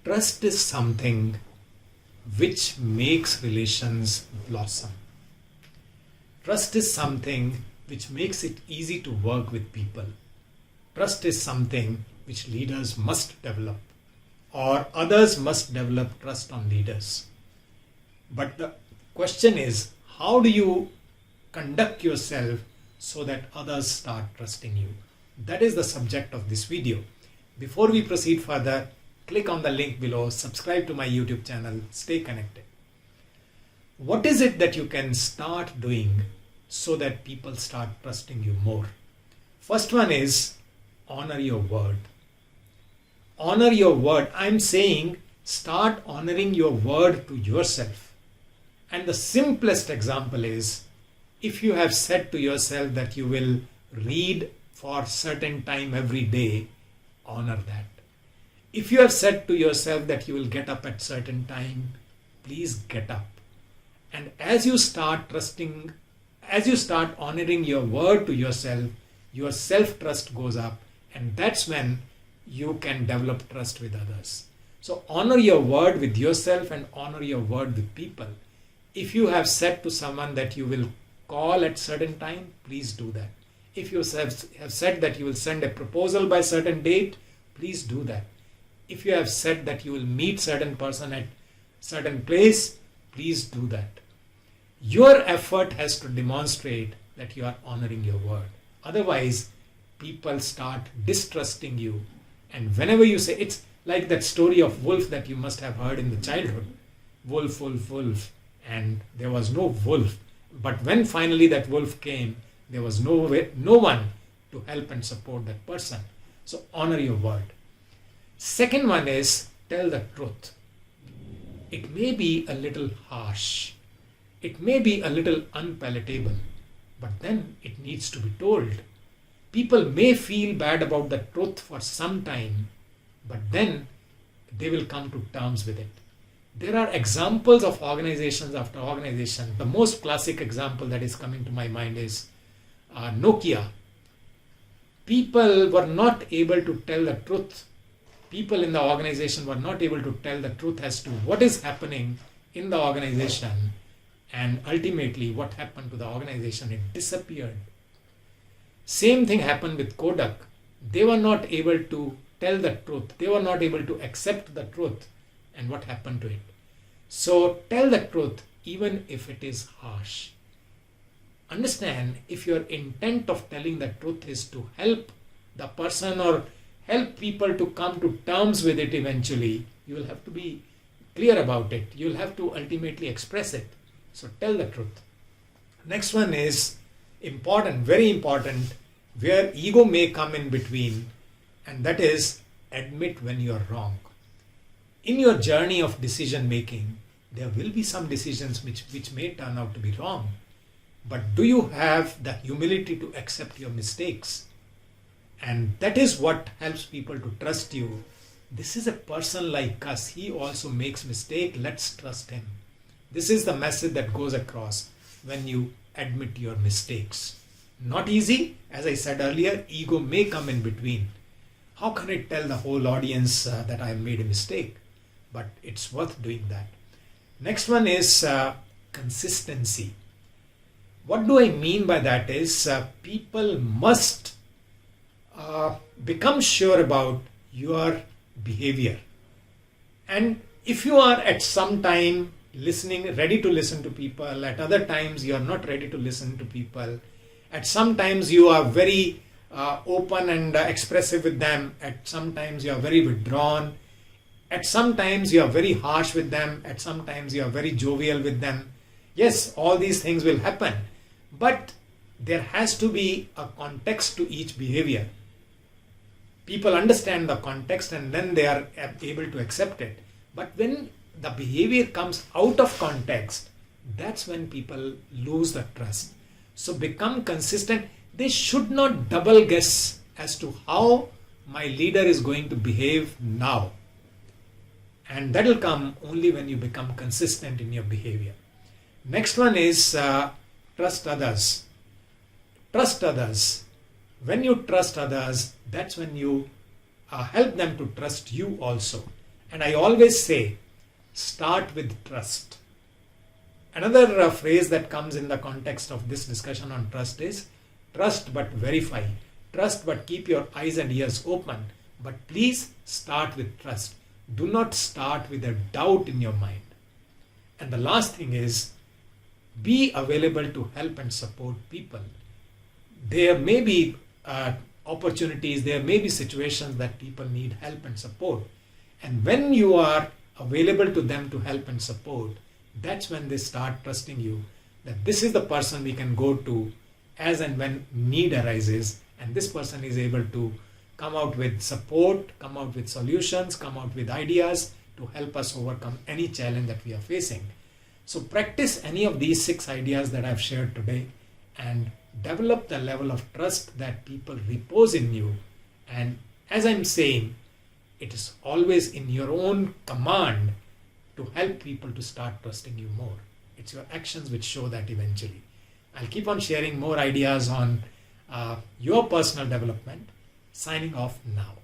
Trust is something which makes relations blossom. Trust is something which makes it easy to work with people. Trust is something which leaders must develop, or others must develop trust on leaders. But the question is, how do you conduct yourself so that others start trusting you? That is the subject of this video. Before we proceed further, click on the link below, subscribe to my YouTube channel, stay connected. What is it that you can start doing so that people start trusting you more? First one is honor your word. Honor your word. I'm saying start honoring your word to yourself. And the simplest example is, if you have said to yourself that you will read for certain time every day, honor that. If you have said to yourself that you will get up at certain time, please get up. And as you start trusting, as you start honoring your word to yourself, your self-trust goes up, and that's when you can develop trust with others. So honor your word with yourself and honor your word with people. If you have said to someone that you will call at certain time, please do that. If you have said that you will send a proposal by certain date, please do that. If you have said that you will meet certain person at certain place, please do that. Your effort has to demonstrate that you are honoring your word. Otherwise, people start distrusting you. And whenever you say, it's like that story of wolf that you must have heard in the childhood. Wolf, wolf, wolf. And there was no wolf. But when finally that wolf came, there was no one to help and support that person. So honor your word. Second one is tell the truth. It may be a little harsh. It may be a little unpalatable, but then it needs to be told. People may feel bad about the truth for some time, but then they will come to terms with it. There are examples of organizations after organization. The most classic example that is coming to my mind is Nokia. People were not able to tell the truth. People in the organization were not able to tell the truth as to what is happening in the organization, and ultimately what happened to the organization, it disappeared. Same thing happened with Kodak. They were not able to tell the truth. They were not able to accept the truth, and what happened to it. So tell the truth even if it is harsh. Understand, if your intent of telling the truth is to help the person or help people to come to terms with it eventually, you will have to be clear about it. You will have to ultimately express it. So tell the truth. Next one is important, very important, where ego may come in between, and that is admit when you are wrong. In your journey of decision making, there will be some decisions which may turn out to be wrong. But do you have the humility to accept your mistakes? And that is what helps people to trust you. This is a person like us. He also makes mistakes. Let's trust him. This is the message that goes across when you admit your mistakes. Not easy. As I said earlier, ego may come in between. How can I tell the whole audience that I have made a mistake? But it's worth doing that. Next one is consistency. What do I mean by that is people must become sure about your behavior. And if you are at some time ready to listen to people, at other times you are not ready to listen to people, at some times you are very open and expressive with them, at some times you are very withdrawn, at some times you are very harsh with them, at some times you are very jovial with them. Yes, all these things will happen, but there has to be a context to each behavior. People understand the context and then they are able to accept it. But when the behavior comes out of context, that's when people lose the trust. So become consistent. They should not double guess as to how my leader is going to behave now. And that will come only when you become consistent in your behavior. Next one is trust others. Trust others. When you trust others, that's when you help them to trust you also. And I always say, start with trust. Another phrase that comes in the context of this discussion on trust is trust but verify. Trust but keep your eyes and ears open. But please start with trust. Do not start with a doubt in your mind. And the last thing is, be available to help and support people. There may be opportunities, there may be situations that people need help and support. And when you are available to them to help and support, that's when they start trusting you, that this is the person we can go to as and when need arises, and this person is able to come out with support, come out with solutions, come out with ideas to help us overcome any challenge that we are facing. So practice any of these 6 ideas that I've shared today and develop the level of trust that people repose in you. And as I'm saying, it is always in your own command to help people to start trusting you more. It's your actions which show that eventually. I'll keep on sharing more ideas on your personal development. Signing off now.